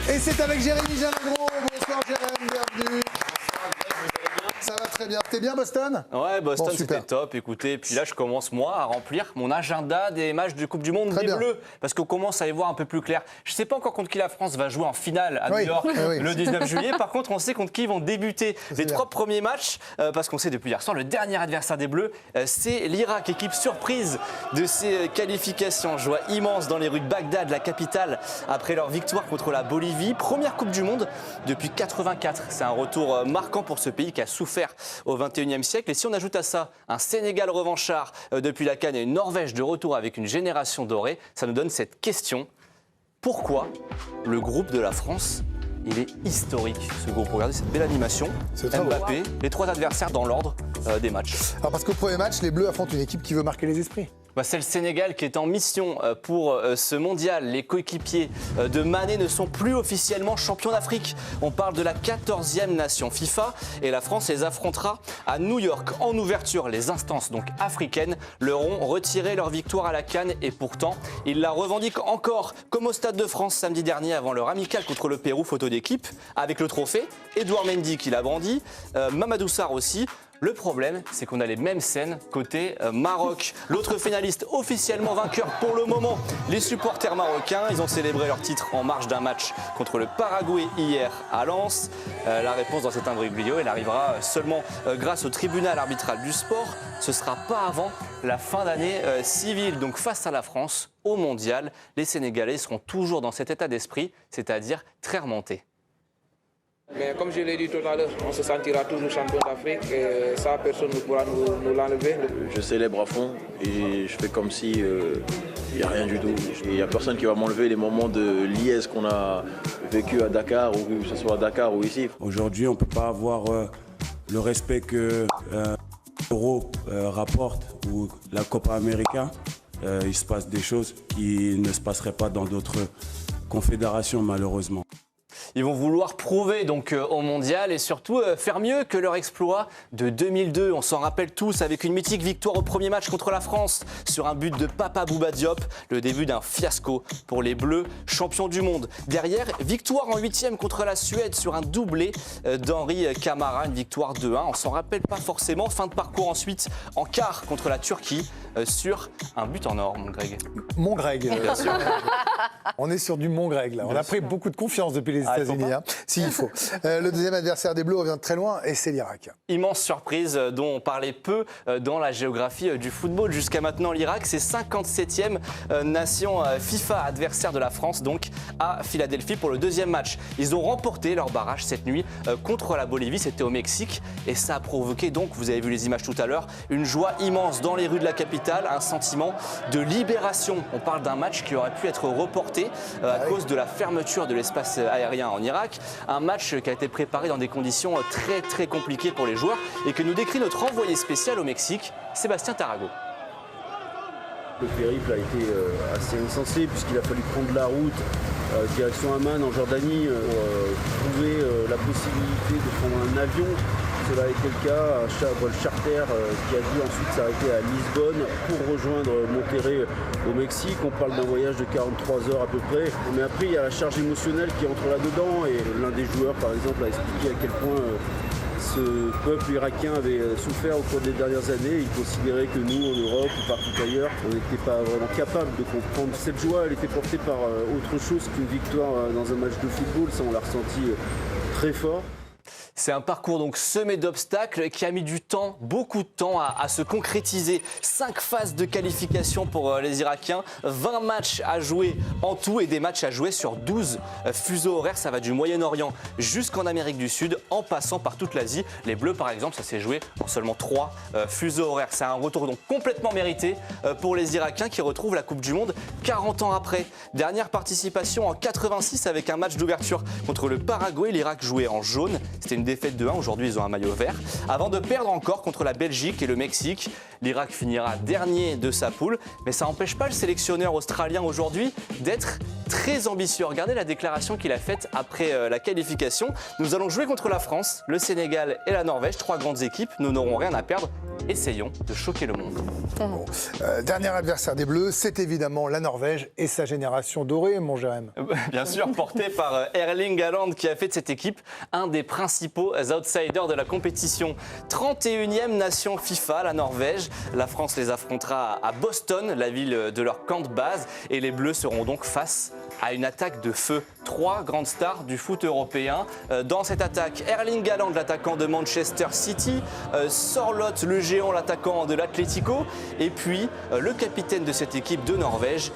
Et c'est avec Jérémy Jalagro. Bonsoir Jérémy, bienvenue. Ça va très bien. T'es bien Boston? Ouais, Boston Bon, c'était top. Écoutez, puis là je commence moi à remplir mon agenda des matchs de Coupe du Monde des Bleus parce qu'on commence à y voir un peu plus clair. Je ne sais pas encore contre qui la France va jouer en finale à New York le 19 juillet. Par contre, on sait contre qui ils vont débuter les 3 premiers matchs parce qu'on sait depuis hier soir le dernier adversaire des Bleus, c'est l'Irak, équipe surprise de ces qualifications. Joie immense dans les rues de Bagdad, la capitale, après leur victoire contre la Bolivie. Première Coupe du Monde depuis 84. C'est un retour marquant pour ce pays qui a souffert au XXIe siècle. Et si on ajoute à ça un Sénégal revanchard depuis la CAN et une Norvège de retour avec une génération dorée, ça nous donne cette question. Pourquoi le groupe de la France, il est historique, ce groupe? Regardez cette belle animation. Mbappé, les 3 adversaires dans l'ordre des matchs. Alors parce qu'au premier match, les Bleus affrontent une équipe qui veut marquer les esprits. C'est le Sénégal qui est en mission pour ce mondial. Les coéquipiers de Mané ne sont plus officiellement champions d'Afrique. On parle de la 14e nation FIFA et la France les affrontera à New York. En ouverture, les instances donc africaines leur ont retiré leur victoire à la CAN et pourtant, ils la revendiquent encore comme au Stade de France samedi dernier avant leur amical contre le Pérou, photo d'équipe avec le trophée. Edouard Mendy qui l'a brandi, Mamadou Sarr aussi. Le problème, c'est qu'on a les mêmes scènes côté Maroc. L'autre finaliste officiellement vainqueur pour le moment, les supporters marocains. Ils ont célébré leur titre en marge d'un match contre le Paraguay hier à Lens. La réponse dans cet imbroglio, elle arrivera seulement grâce au tribunal arbitral du sport. Ce ne sera pas avant la fin d'année civile. Donc face à la France, au mondial, les Sénégalais seront toujours dans cet état d'esprit, c'est-à-dire très remontés. Mais comme je l'ai dit tout à l'heure, on se sentira toujours champion d'Afrique et ça, personne ne pourra nous l'enlever. Je célèbre à fond et je fais comme si il n'y a rien du tout. Il n'y a personne qui va m'enlever les moments de liesse qu'on a vécu à Dakar, ou que ce soit à Dakar ou ici. Aujourd'hui, on ne peut pas avoir le respect que l'Euro rapporte ou la Copa América. Il se passe des choses qui ne se passeraient pas dans d'autres confédérations, malheureusement. Ils vont vouloir prouver donc au mondial et surtout faire mieux que leur exploit de 2002. On s'en rappelle tous avec une mythique victoire au premier match contre la France sur un but de Papa Bouba Diop. Le début d'un fiasco pour les Bleus, champions du monde. Derrière, victoire en 8e contre la Suède sur un doublé d'Henri Camara, une victoire 2-1. On s'en rappelle pas forcément. Fin de parcours ensuite en quart contre la Turquie sur un but en or, mon Greg. Mon Greg, bien sûr. On est sur du Mon Greg là. On a pris beaucoup de confiance depuis les États-Unis. Si, il faut. Le deuxième adversaire des Bleus revient de très loin et c'est l'Irak. Immense surprise dont on parlait peu dans la géographie du football. Jusqu'à maintenant, l'Irak, c'est 57e nation FIFA, adversaire de la France, donc à Philadelphie pour le deuxième match. Ils ont remporté leur barrage cette nuit contre la Bolivie, c'était au Mexique. Et ça a provoqué donc, vous avez vu les images tout à l'heure, une joie immense dans les rues de la capitale, un sentiment de libération. On parle d'un match qui aurait pu être reporté à cause de la fermeture de l'espace aérien en Irak. Un match qui a été préparé dans des conditions très très compliquées pour les joueurs et que nous décrit notre envoyé spécial au Mexique, Sébastien Tarago. Le périple a été assez insensé puisqu'il a fallu prendre la route direction Amman en Jordanie pour trouver la possibilité de prendre un avion. Cela a été le cas, un vol charter qui a dû ensuite s'arrêter à Lisbonne pour rejoindre Monterrey au Mexique. On parle d'un voyage de 43 heures à peu près. Mais après, il y a la charge émotionnelle qui entre là-dedans. Et l'un des joueurs, par exemple, a expliqué à quel point ce peuple irakien avait souffert au cours des dernières années. Il considérait que nous, en Europe ou partout ailleurs, on n'était pas vraiment capable de comprendre. Cette joie, elle était portée par autre chose qu'une victoire dans un match de football. Ça, on l'a ressenti très fort. C'est un parcours donc semé d'obstacles qui a mis du temps, beaucoup de temps à se concrétiser. 5 phases de qualification pour les Irakiens, 20 matchs à jouer en tout et des matchs à jouer sur 12 fuseaux horaires. Ça va du Moyen-Orient jusqu'en Amérique du Sud en passant par toute l'Asie. Les Bleus par exemple, ça s'est joué en seulement 3 fuseaux horaires. C'est un retour donc complètement mérité pour les Irakiens qui retrouvent la Coupe du Monde 40 ans après. Dernière participation en 86 avec un match d'ouverture contre le Paraguay. L'Irak jouait en jaune. C'était une défaite de 1. Aujourd'hui, ils ont un maillot vert. Avant de perdre encore contre la Belgique et le Mexique. L'Irak finira dernier de sa poule. Mais ça n'empêche pas le sélectionneur australien aujourd'hui d'être très ambitieux. Regardez la déclaration qu'il a faite après la qualification. Nous allons jouer contre la France, le Sénégal et la Norvège. 3 grandes équipes. Nous n'aurons rien à perdre. Essayons de choquer le monde. Bon. Dernier adversaire des Bleus, c'est évidemment la Norvège et sa génération dorée, mon Jérém. Bien sûr, porté par Erling Haaland qui a fait de cette équipe un des principaux outsiders de la compétition. 31e nation FIFA, la Norvège. La France les affrontera à Boston, la ville de leur camp de base. Et les Bleus seront donc face à une attaque de feu. 3 grandes stars du foot européen. Dans cette attaque, Erling Haaland, l'attaquant de Manchester City, Sorloth, le géant, l'attaquant de l'Atlético, et puis le capitaine de cette équipe de Norvège,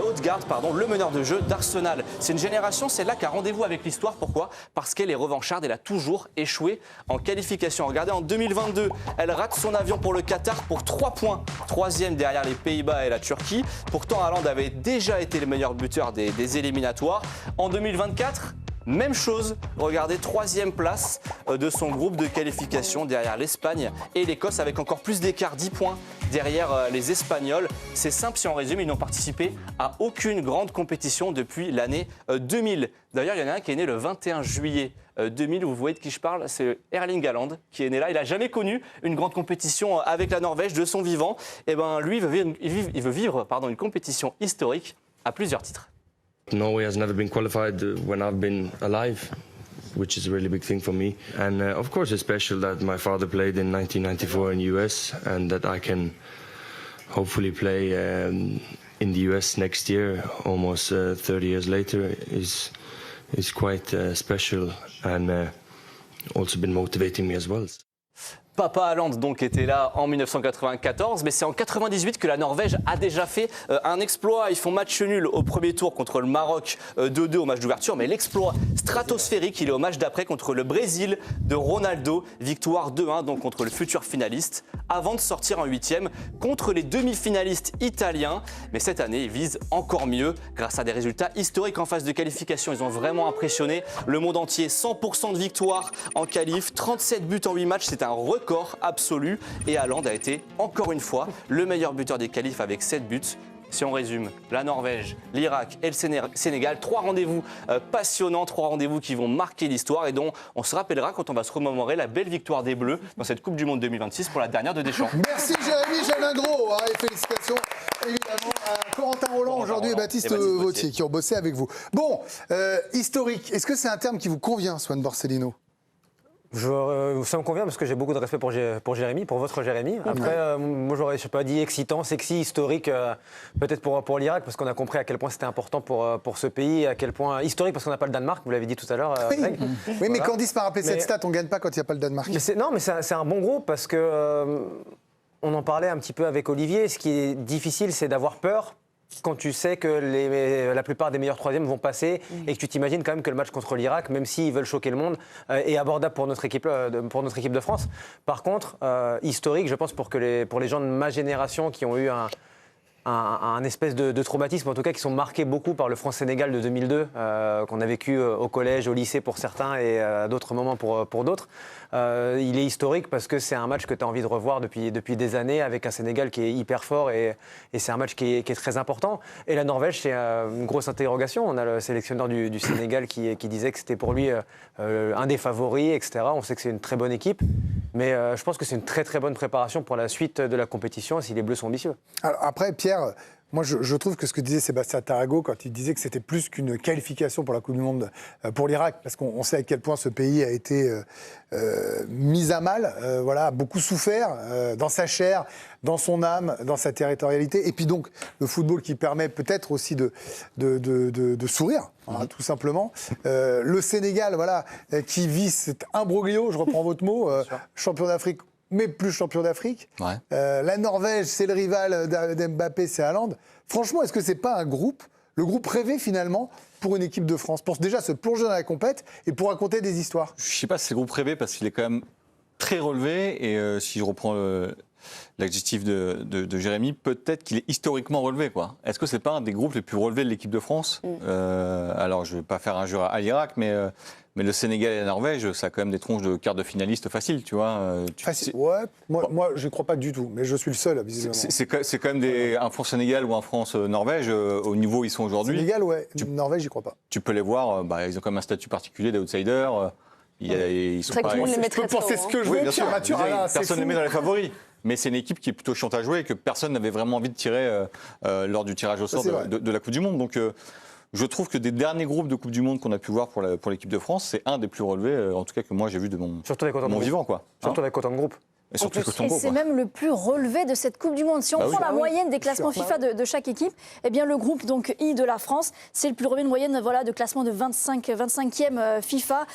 Odegaard, le meneur de jeu d'Arsenal. C'est une génération, celle-là, qui a rendez-vous avec l'histoire. Pourquoi ? Parce qu'elle est revancharde, elle a toujours échoué en qualification. Regardez, en 2022, elle rate son avion pour le Qatar pour 3 points. 3e derrière les Pays-Bas et la Turquie. Pourtant, Haaland avait déjà été le meilleur buteur des éliminatoires. En 2024, même chose, regardez, 3e place de son groupe de qualification derrière l'Espagne et l'Écosse avec encore plus d'écart, 10 points derrière les Espagnols. C'est simple si on résume, ils n'ont participé à aucune grande compétition depuis l'année 2000. D'ailleurs, il y en a un qui est né le 21 juillet 2000, vous voyez de qui je parle, c'est Erling Haaland qui est né là. Il n'a jamais connu une grande compétition avec la Norvège de son vivant. Et ben lui, il veut vivre une compétition historique à plusieurs titres. Norway has never been qualified when I've been alive, which is a really big thing for me. And of course it's special that my father played in 1994 in US and that I can hopefully play in the US next year, almost 30 years later, is quite special and also been motivating me as well. Papa Haaland donc était là en 1994, mais c'est en 98 que la Norvège a déjà fait un exploit. Ils font match nul au premier tour contre le Maroc 2-2 au match d'ouverture, mais l'exploit stratosphérique, il est au match d'après contre le Brésil de Ronaldo. Victoire 2-1 donc contre le futur finaliste, avant de sortir en 8e contre les demi-finalistes italiens. Mais cette année, ils visent encore mieux grâce à des résultats historiques en phase de qualification. Ils ont vraiment impressionné le monde entier. 100% de victoire en qualif, 37 buts en 8 matchs, c'est un record absolu. Et Haaland a été encore une fois le meilleur buteur des qualifs avec 7 buts. Si on résume, la Norvège, l'Irak et le Sénégal, 3 rendez-vous passionnants, 3 rendez-vous qui vont marquer l'histoire et dont on se rappellera quand on va se remémorer la belle victoire des Bleus dans cette Coupe du Monde 2026 pour la dernière de Deschamps. Merci Jérémy Jalingro, et félicitations évidemment à Corentin Roland aujourd'hui et Baptiste Vautier qui ont bossé avec vous. Bon, historique, est-ce que c'est un terme qui vous convient, Swan Borsellino ? Ça me convient parce que j'ai beaucoup de respect pour Jérémy, pour votre Jérémy. Après, moi, je sais pas, dit excitant, sexy, historique, peut-être pour l'Irak, parce qu'on a compris à quel point c'était important pour ce pays, à quel point historique, parce qu'on n'a pas le Danemark, vous l'avez dit tout à l'heure. Greg. Oui, mais Candice m'a rappelé cette stat, on ne gagne pas quand il n'y a pas le Danemark. Mais c'est un bon groupe parce que on en parlait un petit peu avec Olivier. Ce qui est difficile, c'est d'avoir peur quand tu sais que la plupart des meilleurs troisièmes vont passer et que tu t'imagines quand même que le match contre l'Irak, même s'ils veulent choquer le monde, est abordable pour notre équipe de France. Par contre, historique, je pense, pour les gens de ma génération qui ont eu un espèce de traumatisme, en tout cas qui sont marqués beaucoup par le France-Sénégal de 2002, qu'on a vécu au collège, au lycée pour certains et à d'autres moments pour d'autres. Il est historique parce que c'est un match que tu as envie de revoir depuis des années avec un Sénégal qui est hyper fort et c'est un match qui est très important. Et la Norvège, c'est une grosse interrogation. On a le sélectionneur du Sénégal qui disait que c'était pour lui un des favoris, etc. On sait que c'est une très bonne équipe, mais je pense que c'est une très très bonne préparation pour la suite de la compétition si les Bleus sont ambitieux. Alors après, Pierre, moi je trouve que ce que disait Sébastien Tarago quand il disait que c'était plus qu'une qualification pour la Coupe du Monde pour l'Irak, parce qu'on sait à quel point ce pays a été mis à mal, a beaucoup souffert dans sa chair, dans son âme, dans sa territorialité, et puis donc le football qui permet peut-être aussi de sourire, tout simplement. Le Sénégal, qui vit cet imbroglio, je reprends votre mot, champion d'Afrique, mais plus champion d'Afrique. Ouais. La Norvège, c'est le rival d'Mbappé, c'est Haaland. Franchement, est-ce que c'est pas le groupe rêvé finalement pour une équipe de France, pour déjà se plonger dans la compète et pour raconter des histoires? Je sais pas si c'est le groupe rêvé parce qu'il est quand même très relevé et si je reprends l'adjectif de Jérémy, peut-être qu'il est historiquement relevé, quoi. Est-ce que c'est pas un des groupes les plus relevés de l'équipe de France? Alors, je vais pas faire injure à l'Irak, mais le Sénégal et la Norvège, ça a quand même des tronches de quart de finaliste faciles, tu vois. Facile. Ouais, moi, je ne crois pas du tout, mais je suis le seul, visiblement. C'est quand même un France-Sénégal ou un France-Norvège, au niveau où ils sont aujourd'hui. Sénégal, ouais. Norvège, j'y crois pas. Tu peux les voir, ils ont quand même un statut particulier d'outsiders. Ils sont C'est vrai que pas... tout le monde les mettrait Je peux penser ce que je veux, bien sûr. Mathurin, Personne ne les met dans les favoris. Mais c'est une équipe qui est plutôt chiante à jouer et que personne n'avait vraiment envie de tirer lors du tirage au sort de la Coupe du Monde. Donc, je trouve que des derniers groupes de Coupe du Monde qu'on a pu voir pour l'équipe de France, c'est un des plus relevés, en tout cas que moi j'ai vu de mon vivant, quoi. Surtout avec autant de groupes. Et surtout Et c'est même le plus relevé de cette Coupe du Monde. Si on prend la moyenne des classements FIFA de chaque équipe, eh bien le groupe donc I de la France, c'est le plus relevé, une moyenne de classement de 25e FIFA,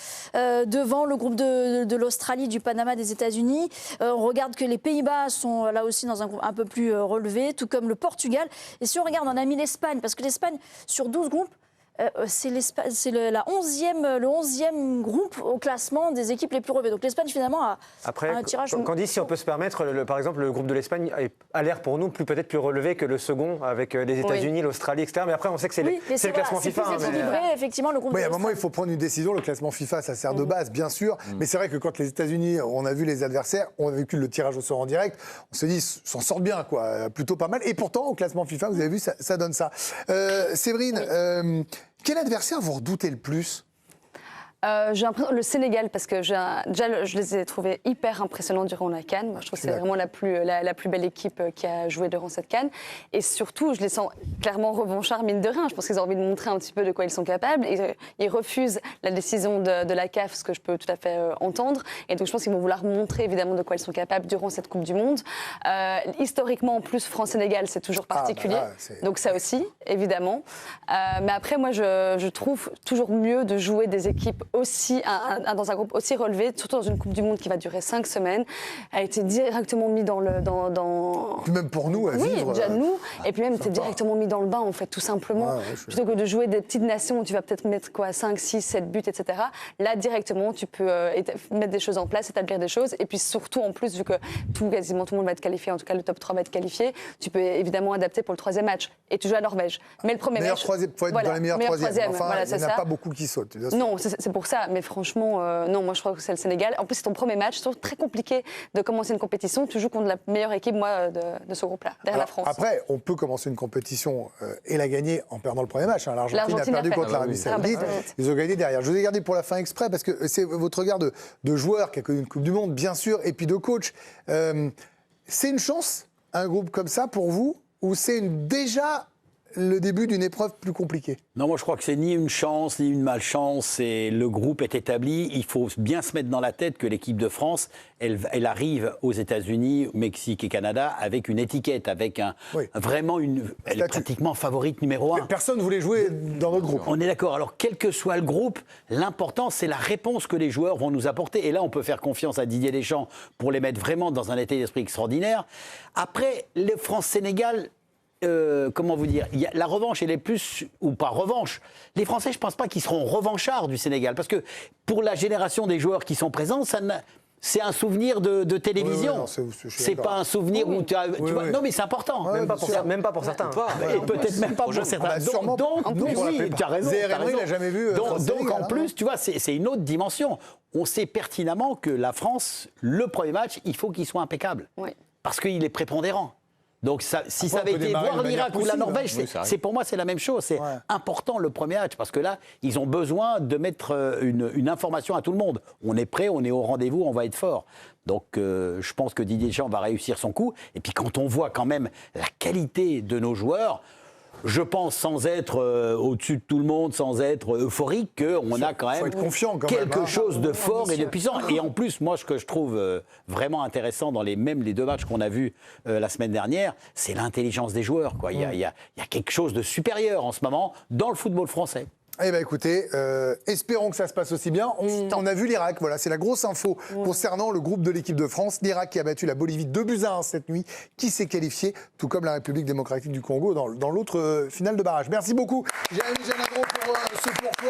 devant le groupe de l'Australie, du Panama, des États-Unis. On regarde que les Pays-Bas sont là aussi dans un groupe un peu plus relevé, tout comme le Portugal. Et si on regarde, on a mis l'Espagne, parce que l'Espagne, sur 12 groupes, c'est le 11e groupe au classement des équipes les plus relevées. Donc l'Espagne finalement a un tirage. Candice, si on peut se permettre, par exemple, le groupe de l'Espagne a l'air pour nous peut-être plus relevé que le second avec les États-Unis, l'Australie, etc. Mais après, on sait que c'est le classement FIFA. C'est plus équilibré, effectivement, le groupe. Oui, à un moment, il faut prendre une décision. Le classement FIFA, ça sert de base, bien sûr. Mais c'est vrai que quand les États-Unis, on a vu les adversaires, on a vécu le tirage au sort en direct, on se dit, ils s'en sortent bien, quoi. Plutôt pas mal. Et pourtant, au classement FIFA, vous avez vu, ça donne ça. Séverine, quel adversaire vous redoutez le plus? J'ai l'impression le Sénégal, parce que déjà je les ai trouvés hyper impressionnants durant la CAN. Moi, je trouve que c'est vraiment la plus belle équipe qui a joué durant cette CAN. Et surtout, je les sens clairement revanchards, mine de rien. Je pense qu'ils ont envie de montrer un petit peu de quoi ils sont capables. Ils refusent la décision de la CAF, ce que je peux tout à fait entendre. Et donc, je pense qu'ils vont vouloir montrer évidemment de quoi ils sont capables durant cette Coupe du Monde. Historiquement, en plus, France-Sénégal, c'est toujours particulier. Donc ça aussi, évidemment. Mais après, moi, je trouve toujours mieux de jouer des équipes aussi dans un groupe aussi relevé, surtout dans une Coupe du Monde qui va durer 5 semaines, a été directement mis dans le... Même pour nous, à vivre... Oui, déjà nous, et puis même t'es directement mis dans le bain, en fait, tout simplement. Plutôt que de jouer des petites nations où tu vas peut-être mettre 5, 6, 7 buts, etc. Là, directement, tu peux mettre des choses en place, établir des choses, et puis surtout, en plus, vu que quasiment tout le monde va être qualifié, en tout cas le top 3 va être qualifié, tu peux évidemment adapter pour le 3e match, et tu joues à Norvège. Mais le premier match... Il faut être dans les meilleurs troisièmes. Enfin, il n'y en a pas beaucoup qui sautent. Non, c'est pour ça, mais franchement, non, moi je crois que c'est le Sénégal. En plus, c'est ton premier match, c'est très compliqué de commencer une compétition. Tu joues contre la meilleure équipe, moi, de ce groupe-là, derrière la France. Après, on peut commencer une compétition et la gagner en perdant le premier match. L'Argentine a perdu contre l'Arabie Saoudite. Ils ont gagné derrière. Je vous ai gardé pour la fin exprès parce que c'est votre regard de joueur qui a connu une Coupe du Monde, bien sûr, et puis de coach. C'est une chance, un groupe comme ça, pour vous, ou c'est déjà le début d'une épreuve plus compliquée? Non, moi je crois que c'est ni une chance ni une malchance. Et le groupe est établi. Il faut bien se mettre dans la tête que l'équipe de France, elle arrive aux États-Unis, au Mexique et Canada avec une étiquette, avec vraiment elle est pratiquement favorite numéro 1. Personne ne voulait jouer dans notre groupe. On est d'accord. Alors quel que soit le groupe, l'important c'est la réponse que les joueurs vont nous apporter. Et là, on peut faire confiance à Didier Deschamps pour les mettre vraiment dans un état d'esprit extraordinaire. Après, le France-Sénégal. Comment vous dire, la revanche, elle est plus, ou pas revanche. Les Français, je ne pense pas qu'ils seront revanchards du Sénégal, parce que pour la génération des joueurs qui sont présents, c'est un souvenir de télévision. C'est pas un souvenir où tu vois. Non, mais c'est important. Même pas pour certains. Et peut-être même pas pour certains. Donc, oui, tu as raison. Il n'a jamais vu. Donc, en plus, tu vois, c'est une autre dimension. On sait pertinemment que la France, le premier match, il faut qu'il soit impeccable. Parce qu'il est prépondérant. Donc si ça avait été voir l'Irak ou la Norvège, pour moi c'est la même chose. C'est important le premier match parce que là ils ont besoin de mettre une information à tout le monde. On est prêt, on est au rendez-vous, on va être fort. Donc je pense que Didier Deschamps va réussir son coup. Et puis quand on voit quand même la qualité de nos joueurs, je pense, sans être au-dessus de tout le monde, sans être euphorique, qu'on a quand même quelque chose de fort et de puissant. Et en plus, moi, ce que je trouve vraiment intéressant dans les deux matchs qu'on a vus la semaine dernière, c'est l'intelligence des joueurs, quoi. Il y a quelque chose de supérieur en ce moment dans le football français. Eh bien écoutez, espérons que ça se passe aussi bien. On a vu l'Irak, voilà, c'est la grosse info concernant le groupe de l'équipe de France. L'Irak qui a battu la Bolivie 2-1 cette nuit, qui s'est qualifié, tout comme la République démocratique du Congo dans l'autre finale de barrage. Merci beaucoup, Jérémy Janadron, pour ce pourquoi.